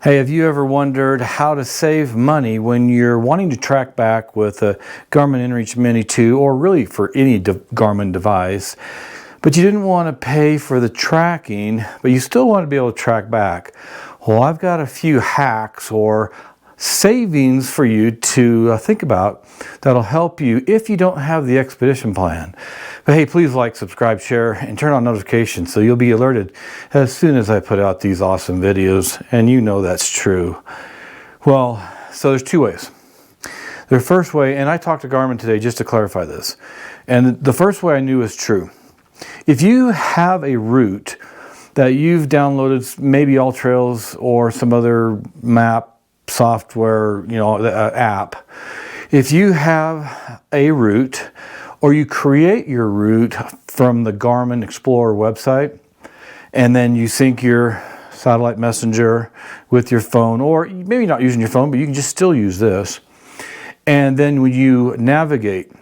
Hey, have you ever wondered how to save money when you're wanting to track back with a Garmin inReach Mini 2 or really for any Garmin device, but you didn't want to pay for the tracking, but you still want to be able to track back? Well, I've got a few hacks or savings for you to think about that'll help you if you don't have the expedition plan. But hey, please like, subscribe, share, and turn on notifications so you'll be alerted as soon as I put out these awesome videos, and you know that's true. Well, so there's two ways. The first way, and I talked to Garmin today just to clarify this, and the first way I knew is true. If you have a route that you've downloaded, maybe AllTrails or some other map software, app, if you have a route or you create your route from the Garmin Explorer website and then you sync your satellite messenger with your phone, or maybe not using your phone, but you can just still use this. And then when you navigate,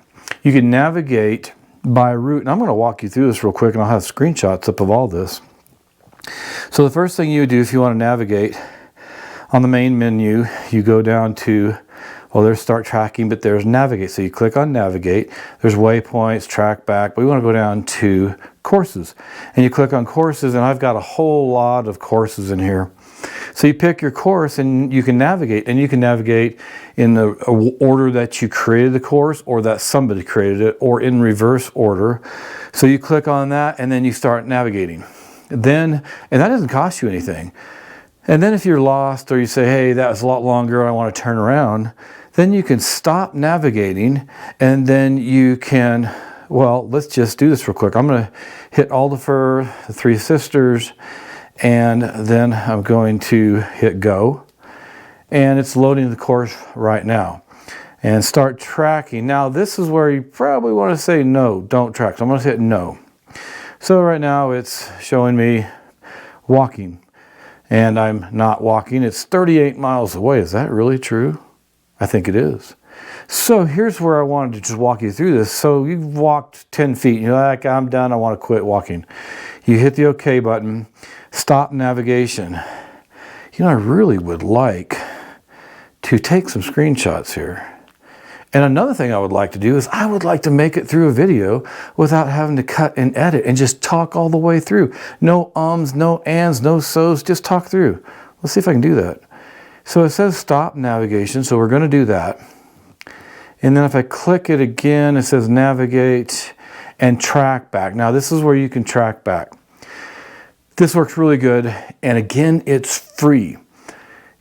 you can navigate by route. And I'm going to walk you through this real quick, and I'll have screenshots up of all this. So the first thing you would do if you want to navigate, on the main menu, you go down to, well, there's Start Tracking, but there's Navigate. So you click on Navigate. There's Waypoints, TracBack, but we want to go down to Courses. And you click on Courses, and I've got a whole lot of courses in here. So you pick your course, and you can navigate. And you can navigate in the order that you created the course, or that somebody created it, or in reverse order. So you click on that, and then you start navigating. And that doesn't cost you anything. And then if you're lost, or you say, hey, that was a lot longer, I want to turn around, then you can stop navigating, and then you can, well, let's just do this real quick. I'm going to hit Alderfer, the Three Sisters, and then I'm going to hit go. And it's loading the course right now. And start tracking. Now, this is where you probably want to say no, don't track. So I'm going to hit no. So right now it's showing me walking. And I'm not walking. It's 38 miles away. Is that really true? I think it is. So here's where I wanted to just walk you through this. So you've walked 10 feet. You're like, I'm done. I want to quit walking. You hit the OK button. Stop navigation. I really would like to take some screenshots here. And another thing I would like to do is I would like to make it through a video without having to cut and edit and just talk all the way through. No ums, no ands, no so's, just talk through. Let's see if I can do that. So it says stop navigation, so we're going to do that. And then if I click it again, it says navigate and track back. Now this is where you can track back. This works really good, and again, it's free.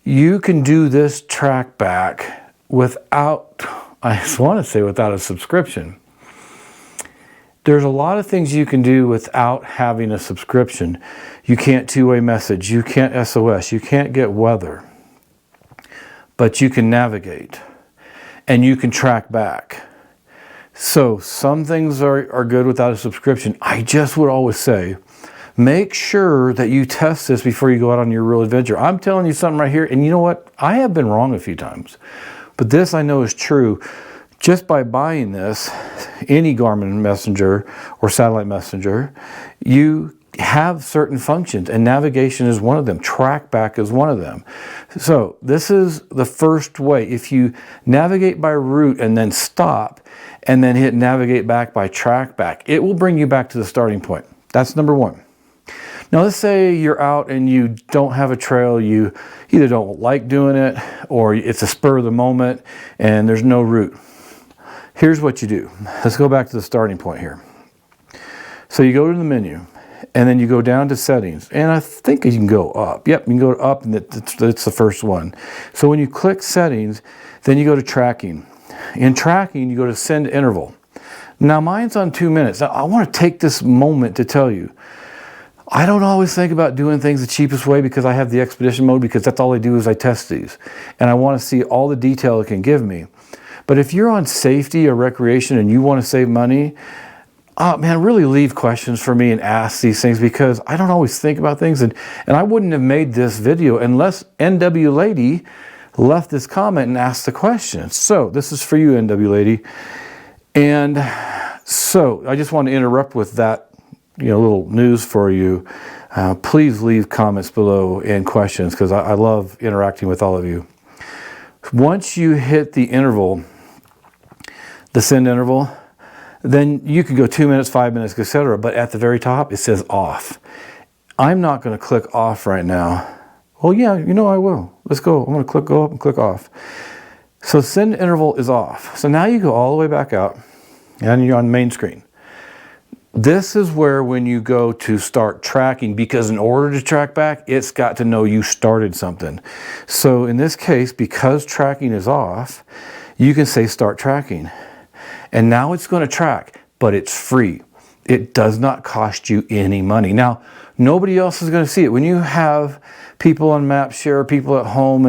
You can do this track back without, I just want to say without a subscription. There's a lot of things you can do without having a subscription. You can't two-way message, you can't SOS, you can't get weather, but you can navigate and you can track back. So some things are good without a subscription. I just would always say, make sure that you test this before you go out on your real adventure. I'm telling you something right here, and you know what? I have been wrong a few times. But this I know is true. Just by buying this, any Garmin messenger or satellite messenger, you have certain functions, and navigation is one of them. TracBack is one of them. So this is the first way. If you navigate by route and then stop and then hit navigate back by TracBack, it will bring you back to the starting point. That's number one. Now let's say you're out and you don't have a trail, you either don't like doing it or it's a spur of the moment and there's no route. Here's what you do. Let's go back to the starting point here. So you go to the menu and then you go down to settings, and I think you can go up. Yep, you can go up, and it's the first one. So when you click settings, then you go to tracking. In tracking, you go to send interval. Now mine's on 2 minutes. Now I want to take this moment to tell you, I don't always think about doing things the cheapest way because I have the expedition mode, because that's all I do is I test these. And I want to see all the detail it can give me. But if you're on safety or recreation and you want to save money, man, really leave questions for me and ask these things, because I don't always think about things. And I wouldn't have made this video unless NW Lady left this comment and asked the question. So this is for you, NW Lady. And so I just want to interrupt with that little news for you. Please leave comments below and questions, because I love interacting with all of you. Once you hit the interval, the send interval, then you can go 2 minutes, 5 minutes, etc. But at the very top, it says off. I'm not going to click off right now. Well, yeah, I will. Let's go. I'm going to go up and click off. So send interval is off. So now you go all the way back out, and you're on the main screen. This is where when you go to start tracking, because in order to track back, it's got to know you started something. So in this case, because tracking is off, you can say start tracking. And now it's going to track, but it's free. It does not cost you any money. Now, nobody else is going to see it. When you have people on MapShare, people at home,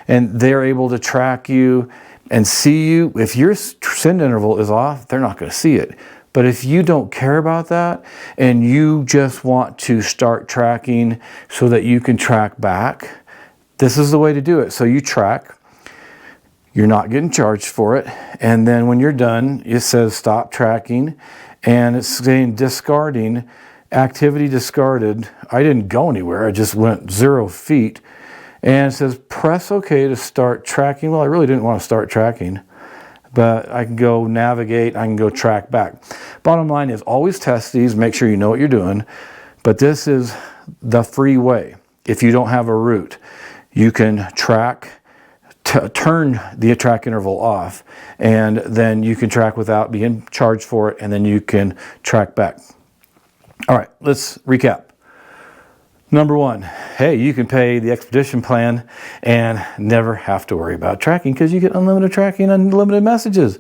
and they're able to track you and see you, if your send interval is off, they're not going to see it. But if you don't care about that and you just want to start tracking so that you can track back, this is the way to do it. So you track, you're not getting charged for it, and then when you're done, it says stop tracking, and it's saying discarding, activity discarded. I didn't go anywhere, I just went 0 feet, and it says press OK to start tracking. Well, I really didn't want to start tracking, but I can go navigate, I can go track back. Bottom line is always test these, make sure you know what you're doing, but this is the free way. If you don't have a route, you can track, turn the track interval off, and then you can track without being charged for it, and then you can track back. All right, let's recap. Number one, hey, you can pay the expedition plan and never have to worry about tracking, because you get unlimited tracking, unlimited messages.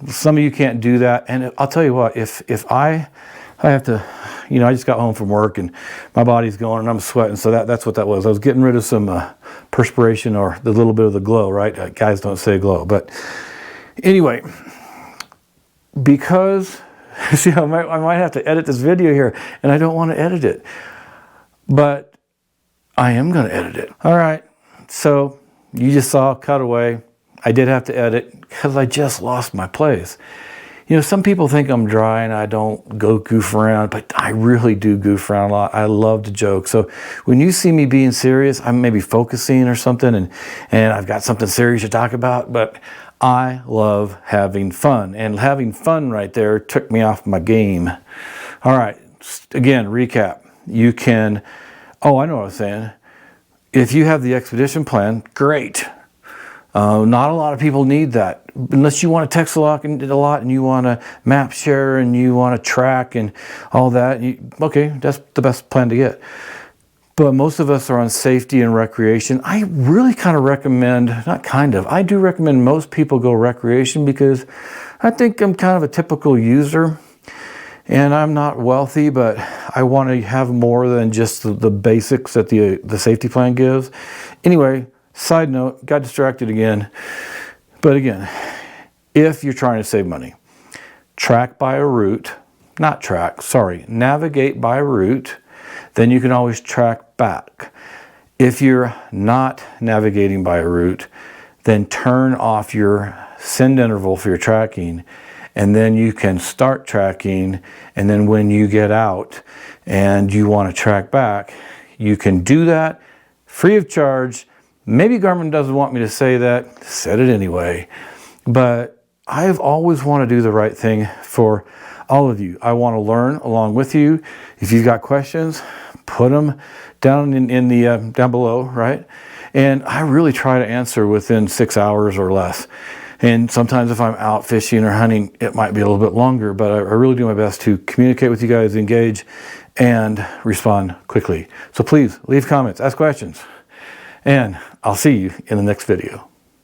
Some of you can't do that, and I'll tell you what, if I have to, I just got home from work and my body's going and I'm sweating, so that's what that was. I was getting rid of some perspiration, or the little bit of the glow, right? Guys don't say glow, but anyway, because see, I might have to edit this video here, and I don't want to edit it, but I am going to edit it. All right, so you just saw a cutaway. I did have to edit because I just lost my place. Some people think I'm dry and I don't go goof around, but I really do goof around a lot. I love to joke. So when you see me being serious, I'm maybe focusing or something, and I've got something serious to talk about, but I love having fun. And having fun right there took me off my game. All right, again, recap. You can, I know what I was saying. If you have the expedition plan, great. Not a lot of people need that, unless you want to text a lot and you want to map share and you want to track and all that. Okay, that's the best plan to get. But most of us are on safety and recreation. I really kind of recommend, I do recommend most people go recreation, because I think I'm kind of a typical user, and I'm not wealthy, but I want to have more than just the basics that the safety plan gives. Anyway, side note, got distracted again. But again, if you're trying to save money, navigate by route, then you can always track back. If you're not navigating by a route, then turn off your send interval for your tracking, and then you can start tracking, and then when you get out and you want to track back, you can do that free of charge. Maybe Garmin doesn't want me to say that, said it anyway, but I've always wanted to do the right thing for all of you. I want to learn along with you. If you've got questions, put them down down below, right? And I really try to answer within 6 hours or less. And sometimes if I'm out fishing or hunting, it might be a little bit longer, but I really do my best to communicate with you guys, engage, and respond quickly. So please leave comments, ask questions, and I'll see you in the next video.